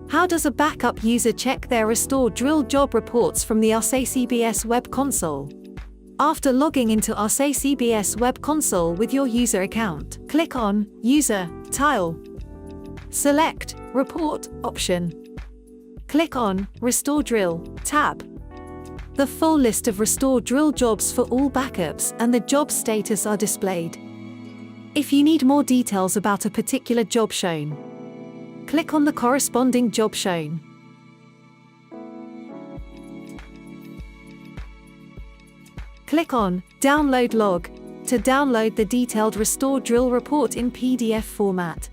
How does a backup user check their restore drill job reports from the Ahsay CBS web console? After logging into Ahsay CBS web console with your user account, click on User tile. Select Report option. Click on Restore Drill tab. The full list of restore drill jobs for all backups and the job status are displayed. If you need more details about a particular job shown, click on the corresponding job shown. Click on Download Log to download the detailed restore drill report in PDF format.